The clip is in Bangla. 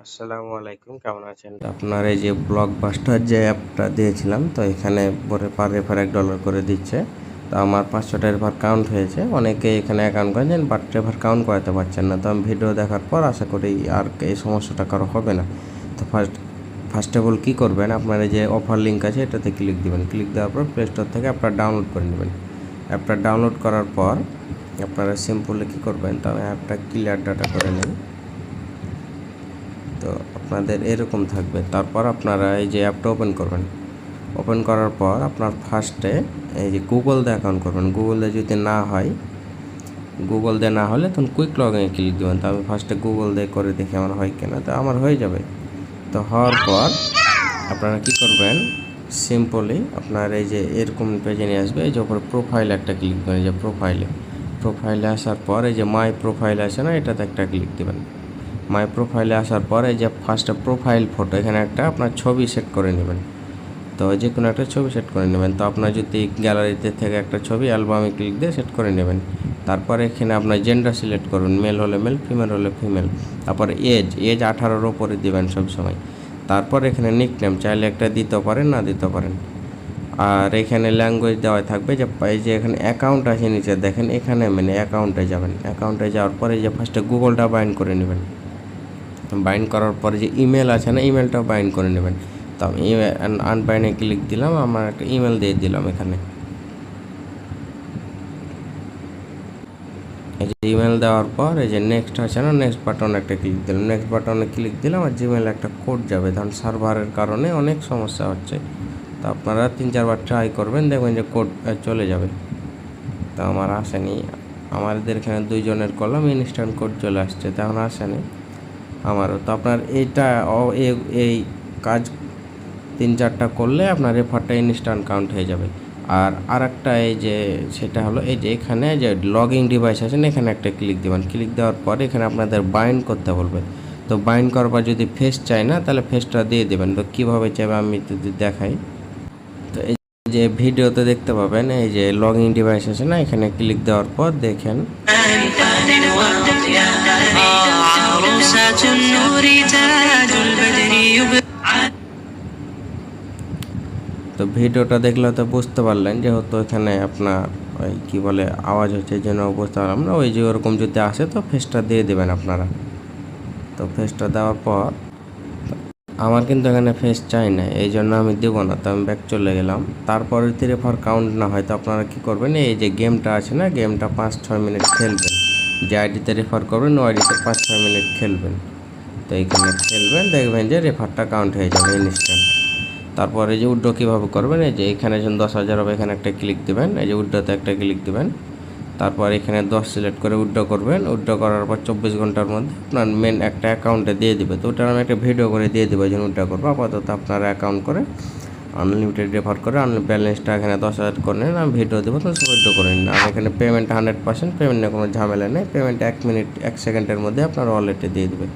আসসালামু আলাইকুম, কেমন আছেন? তো আপনার এই যে ব্লকবাস্টার যে অ্যাপটা দিয়েছিলাম, তো এখানে পরে পার রেফার $1 করে দিচ্ছে। তো আমার 500টা রেফার কাউন্ট হয়েছে। অনেকে এখানে অ্যাকাউন্ট করেছেন বাট রেফার কাউন্ট করাতে পারছেন না। তো আমি ভিডিও দেখার পর আশা করি আর এই সমস্যাটা কারো হবে না। তো ফার্স্ট অফ অল কী করবেন, আপনার এই যে অফার লিঙ্ক আছে এটাতে ক্লিক দিবেন। ক্লিক দেওয়ার পর প্লে স্টোর থেকে আপনারা ডাউনলোড করে নেবেন। অ্যাপটা ডাউনলোড করার পর আপনারা সিম্পলি কী করবেন, তো আমি অ্যাপটা ক্লিয়ার ডাটা করে নিন। তো আপনাদের এরকম থাকবে। তারপর আপনারা এই যে অ্যাপটা ওপেন করবেন। ওপেন করার পর আপনার ফার্স্টে এই যে গুগল দিয়ে অ্যাকাউন্ট করবেন। গুগল দিয়ে যদি না হয়, গুগল দিয়ে না হলে তখন কুইক লগইনে ক্লিক দেবেন। তো আমি ফার্স্টে গুগল দিয়ে করে দেখি আমার হয় কিনা। তো আমার হয়ে যাবে। তো হওয়ার পর আপনারা কী করবেন, সিম্পলি আপনার এই যে এরকম পেজে নিয়ে আসবে। এই যে ওপরে প্রোফাইল একটা ক্লিক করেন। যে প্রোফাইলে আসার পর এই যে মাই প্রোফাইল আছে না, এটাতে একটা ক্লিক দেবেন। মাই প্রোফাইলে আসার পরে যে ফার্স্টে প্রোফাইল ফটো, এখানে একটা আপনার ছবি সেট করে নেবেন। তো যে কোনো একটা ছবি সেট করে নেবেন। তো আপনার যদি গ্যালারিতে থেকে একটা ছবি অ্যালবামে ক্লিক দিয়ে সেট করে নেবেন। তারপরে এখানে আপনার জেন্ডার সিলেক্ট করবেন, মেল হলে মেল, ফিমেল হলে ফিমেল। তারপরে এজ 18-র ওপরে দেবেন সবসময়। তারপর এখানে নিকনেম চাইলে একটা দিতে পারেন, না দিতে পারেন। আর এখানে ল্যাঙ্গুয়েজ দেওয়া থাকবে। যে এই যে এখানে অ্যাকাউন্ট আছে নিচে দেখেন, এখানে মানে অ্যাকাউন্টে যাবেন। অ্যাকাউন্টে যাওয়ার পরে যে ফার্স্টে গুগলটা বাইন্ড করে নেবেন। বাইন্ড করার পরে যে ইমেল আছে না, ইমেলটাও বাইন্ড করে নেবেন। তো আমি আনবাইন্ডে ক্লিক দিলাম, আমার একটা ইমেল দিয়ে দিলাম এখানে। এই যে ইমেল দেওয়ার পর এই যে নেক্সট আছে না, নেক্সট বাটনে একটা ক্লিক দিলাম। নেক্সট বাটনে ক্লিক দিলাম আর জিমেলে একটা কোড যাবে। ধরুন সার্ভারের কারণে অনেক সমস্যা হচ্ছে। তো আপনারা 3-4 বার ট্রাই করবেন, দেখবেন যে কোড চলে যাবে। তো আমার আসেনি। আমাদের এখানে 2 জনের করলাম, ইনস্ট্যান্ট কোড চলে আসছে, তেমন আসেনি আমারও। তো আপনার এইটা এই কাজ 3-4টা করলে আপনার রেফারটা ইনস্ট্যান্ট কাউন্ট হয়ে যাবে। আর আরেকটা এই যে সেটা হলো এই যে এখানে যে লগইন ডিভাইস আছে না, এখানে একটা ক্লিক দেবেন। ক্লিক দেওয়ার পরে এখানে আপনাদের বাইন্ড করতে বলবে। তো বাইন্ড করার পর যদি ফেস চাই না, তাহলে ফেসটা দিয়ে দেবেন। তো কীভাবে চাইবে আমি যদি দেখাই, তো এই যে ভিডিওতে দেখতে পাবেন এই যে লগইন ডিভাইস আছে না, এখানে ক্লিক দেওয়ার পর দেখেন তো ভিডিওটা দেখলে তো বুঝতে পারলেন, যেহেতু এখানে আপনার ওই কী বলে আওয়াজ হচ্ছে, এই জন্য বুঝতে পারলাম না। ওই যে ওরকম যদি আসে তো ফেসটা দিয়ে দেবেন আপনারা। তো ফেসটা দেওয়ার পর আমার কিন্তু এখানে ফেস চাই না, এই জন্য আমি দেবো না। তো আমি ব্যাক চলে গেলাম। তারপরে যদি রেফার কাউন্ট না হয়, তো আপনারা কী করবেন, এই যে গেমটা আছে না, গেমটা 5-6 মিনিট খেলবেন। যে আইডিতে রেফার করবেন ওই আইডিতে 5-6 মিনিট খেলবেন। তো এইখানে খেলবেন, দেখবেন যে রেফারটা কাউন্ট হয়ে যাবে ইনস্ট্যান্ট। তারপরে যে উইথড্র কীভাবে করবেন, এই যে এখানে যখন 10,000 হবে এখানে একটা ক্লিক দেবেন। এই যে উইথড্রতে একটা ক্লিক দেবেন। তারপর এখানে 10 সিলেক্ট করে উইথড্র করবেন। উইথড্র করার পর 24 ঘন্টার মধ্যে আপনার মেন একটা অ্যাকাউন্টে দিয়ে দিবে। তো ওটার আমি একটা ভিডিও করে দিয়ে দেবো যখন উইথড্র করবো। আপাতত আপনার অ্যাকাউন্ট করে আনলিমিটেড রেফার করে ব্যালেন্সটা এখানে 10,000 করে নেন, আমি ভিডিও দেবো, তো উইথড্র করে নিন। আর এখানে পেমেন্ট 100%, পেমেন্টে কোনো ঝামেলা নেই। পেমেন্ট 1 মিনিট 1 সেকেন্ডের মধ্যে আপনার ওয়ালেটে দিয়ে দেবে।